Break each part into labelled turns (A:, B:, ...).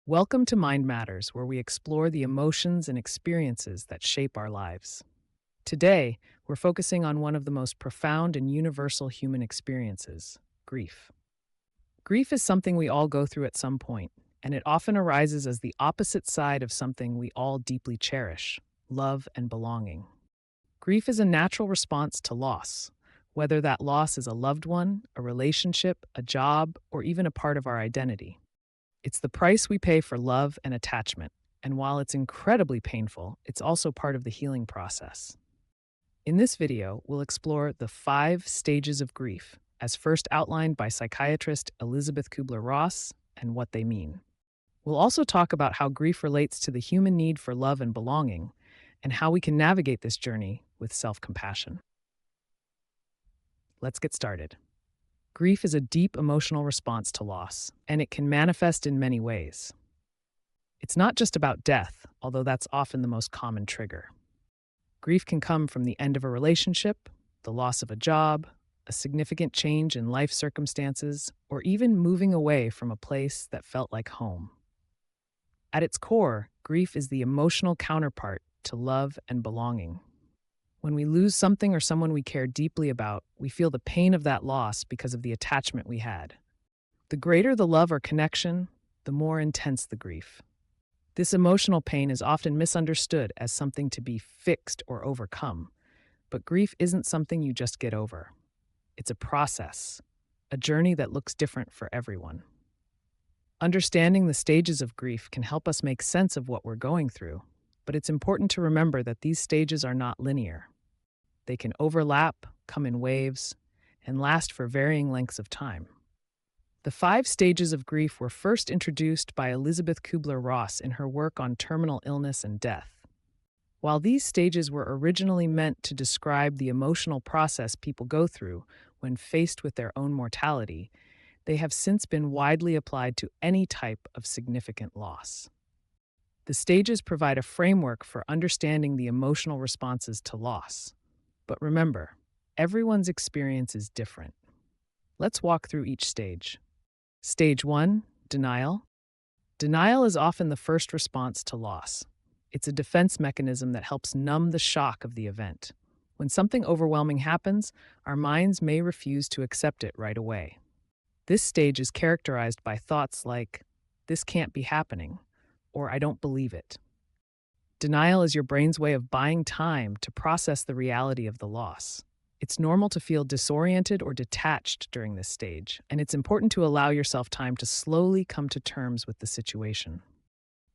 A: Welcome to Mind Matters, where we explore the emotions and experiences that shape our lives. Today, we're focusing on one of the most profound and universal human experiences grief. Grief is something we all go through at some point, and it often arises as the opposite side of something we all deeply cherish love and belonging. Grief is a natural response to loss, whether that loss is a loved one, a relationship, a job, or even a part of our identity. It's the price we pay for love and attachment, and while it's incredibly painful, it's also part of the healing process. In this video, we'll explore the 5 stages of grief, as first outlined by psychiatrist Elizabeth Kubler-Ross, and what they mean. We'll also talk about how grief relates to the human need for love and belonging, and how we can navigate this journey with self-compassion. Let's get started. Grief is a deep emotional response to loss, and it can manifest in many ways. It's not just about death, although that's often the most common trigger. Grief can come from the end of a relationship, the loss of a job, a significant change in life circumstances, or even moving away from a place that felt like home. At its core, grief is the emotional counterpart to love and belonging. When we lose something or someone we care deeply about, we feel the pain of that loss because of the attachment we had. The greater the love or connection, the more intense the grief. This emotional pain is often misunderstood as something to be fixed or overcome, but grief isn't something you just get over. It's a process, a journey that looks different for everyone. Understanding the stages of grief can help us make sense of what we're going through, but it's important to remember that these stages are not linear. They can overlap, come in waves, and last for varying lengths of time. The 5 stages of grief were first introduced by Elizabeth Kubler-Ross in her work on terminal illness and death. While these stages were originally meant to describe the emotional process people go through when faced with their own mortality, they have since been widely applied to any type of significant loss. The stages provide a framework for understanding the emotional responses to loss. But remember, everyone's experience is different. Let's walk through each stage. Stage 1, denial. Denial is often the first response to loss. It's a defense mechanism that helps numb the shock of the event. When something overwhelming happens, our minds may refuse to accept it right away. This stage is characterized by thoughts like, "This can't be happening," or "I don't believe it." Denial is your brain's way of buying time to process the reality of the loss. It's normal to feel disoriented or detached during this stage, and it's important to allow yourself time to slowly come to terms with the situation.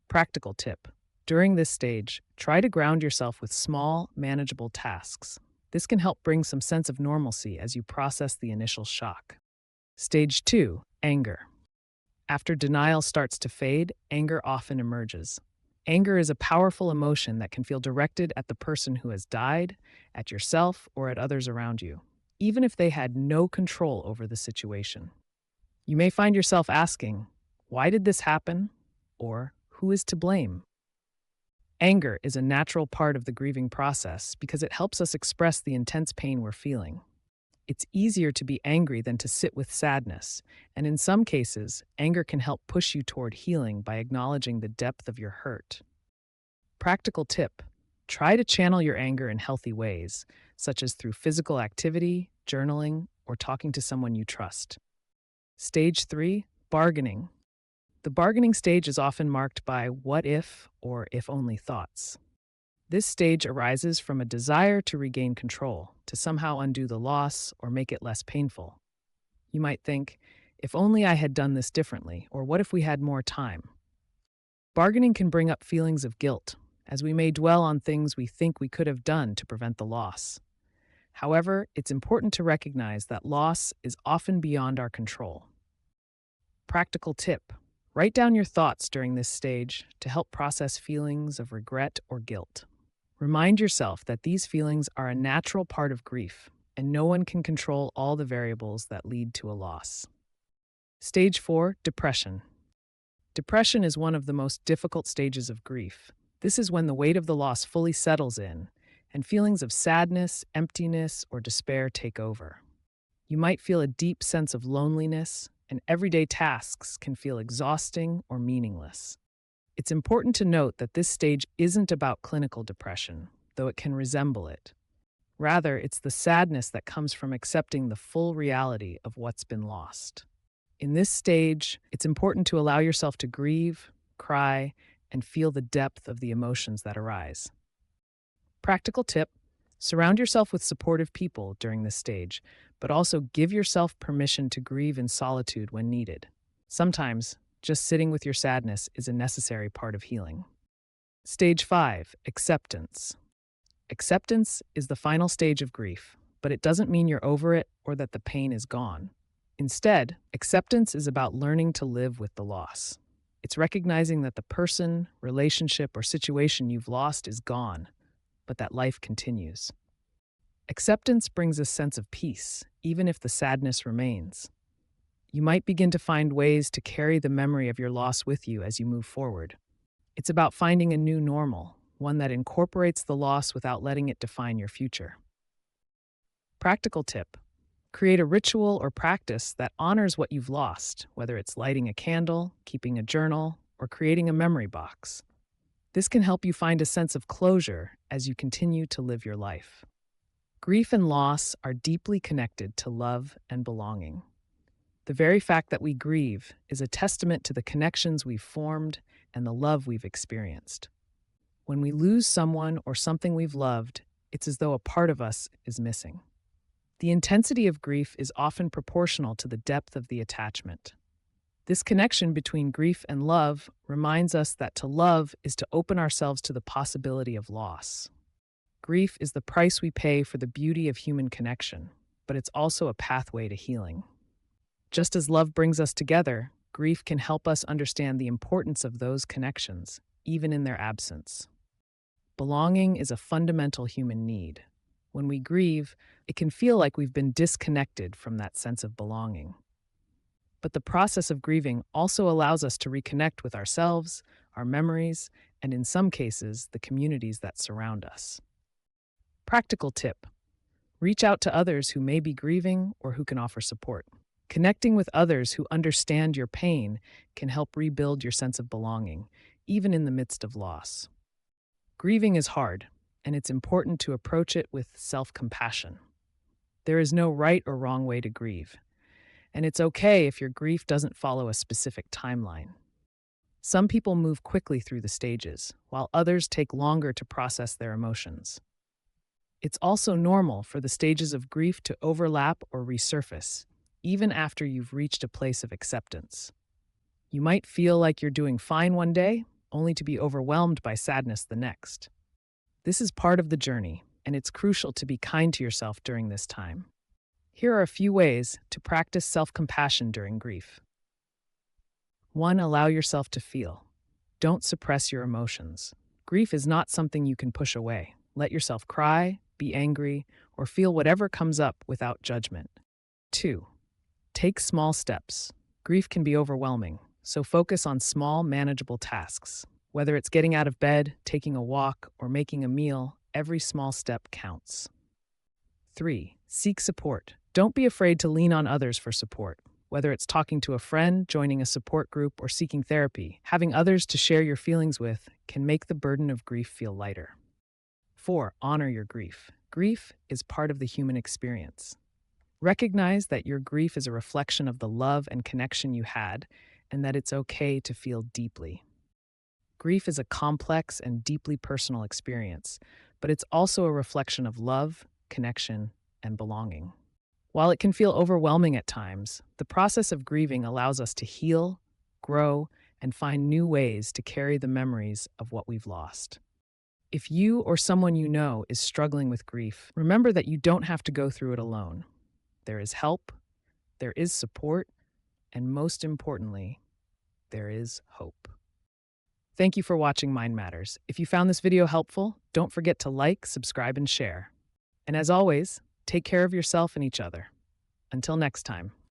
A: Practical tip. During this stage, try to ground yourself with small, manageable tasks. This can help bring some sense of normalcy as you process the initial shock. Stage 2, anger. After denial starts to fade, anger often emerges. Anger is a powerful emotion that can feel directed at the person who has died, at yourself, or at others around you, even if they had no control over the situation. You may find yourself asking, "Why did this happen?" or "Who is to blame?" Anger is a natural part of the grieving process because it helps us express the intense pain we're feeling. It's easier to be angry than to sit with sadness, and in some cases, anger can help push you toward healing by acknowledging the depth of your hurt. Practical tip: try to channel your anger in healthy ways, such as through physical activity, journaling, or talking to someone you trust. Stage 3, bargaining. The bargaining stage is often marked by what if or if only thoughts. This stage arises from a desire to regain control, to somehow undo the loss or make it less painful. You might think, "If only I had done this differently," or "What if we had more time?" Bargaining can bring up feelings of guilt, as we may dwell on things we think we could have done to prevent the loss. However, it's important to recognize that loss is often beyond our control. Practical tip: write down your thoughts during this stage to help process feelings of regret or guilt. Remind yourself that these feelings are a natural part of grief, and no one can control all the variables that lead to a loss. Stage 4, depression. Depression is one of the most difficult stages of grief. This is when the weight of the loss fully settles in, and feelings of sadness, emptiness, or despair take over. You might feel a deep sense of loneliness, and everyday tasks can feel exhausting or meaningless. It's important to note that this stage isn't about clinical depression, though it can resemble it. Rather, it's the sadness that comes from accepting the full reality of what's been lost. In this stage, it's important to allow yourself to grieve, cry, and feel the depth of the emotions that arise. Practical tip: surround yourself with supportive people during this stage, but also give yourself permission to grieve in solitude when needed. Sometimes, just sitting with your sadness is a necessary part of healing. Stage 5: acceptance. Acceptance is the final stage of grief, but it doesn't mean you're over it or that the pain is gone. Instead, acceptance is about learning to live with the loss. It's recognizing that the person, relationship, or situation you've lost is gone, but that life continues. Acceptance brings a sense of peace, even if the sadness remains. You might begin to find ways to carry the memory of your loss with you as you move forward. It's about finding a new normal, one that incorporates the loss without letting it define your future. Practical tip: create a ritual or practice that honors what you've lost, whether it's lighting a candle, keeping a journal, or creating a memory box. This can help you find a sense of closure as you continue to live your life. Grief and loss are deeply connected to love and belonging. The very fact that we grieve is a testament to the connections we've formed and the love we've experienced. When we lose someone or something we've loved, it's as though a part of us is missing. The intensity of grief is often proportional to the depth of the attachment. This connection between grief and love reminds us that to love is to open ourselves to the possibility of loss. Grief is the price we pay for the beauty of human connection, but it's also a pathway to healing. Just as love brings us together, grief can help us understand the importance of those connections, even in their absence. Belonging is a fundamental human need. When we grieve, it can feel like we've been disconnected from that sense of belonging. But the process of grieving also allows us to reconnect with ourselves, our memories, and in some cases, the communities that surround us. Practical tip: reach out to others who may be grieving or who can offer support. Connecting with others who understand your pain can help rebuild your sense of belonging, even in the midst of loss. Grieving is hard, and it's important to approach it with self-compassion. There is no right or wrong way to grieve, and it's okay if your grief doesn't follow a specific timeline. Some people move quickly through the stages, while others take longer to process their emotions. It's also normal for the stages of grief to overlap or resurface, even after you've reached a place of acceptance. You might feel like you're doing fine one day, only to be overwhelmed by sadness the next. This is part of the journey, and it's crucial to be kind to yourself during this time. Here are a few ways to practice self-compassion during grief. 1. Allow yourself to feel. Don't suppress your emotions. Grief is not something you can push away. Let yourself cry, be angry, or feel whatever comes up without judgment. 2. Take small steps. Grief can be overwhelming, so focus on small, manageable tasks. Whether it's getting out of bed, taking a walk, or making a meal, every small step counts. 3. Seek support. Don't be afraid to lean on others for support. Whether it's talking to a friend, joining a support group, or seeking therapy, having others to share your feelings with can make the burden of grief feel lighter. 4. Honor your grief. Grief is part of the human experience. Recognize that your grief is a reflection of the love and connection you had, and that it's okay to feel deeply. Grief is a complex and deeply personal experience, but it's also a reflection of love, connection, and belonging. While it can feel overwhelming at times, the process of grieving allows us to heal, grow, and find new ways to carry the memories of what we've lost. If you or someone you know is struggling with grief, remember that you don't have to go through it alone. There is help, there is support, and most importantly, there is hope. Thank you for watching Mind Matters. If you found this video helpful, don't forget to like, subscribe, and share. And as always, take care of yourself and each other. Until next time.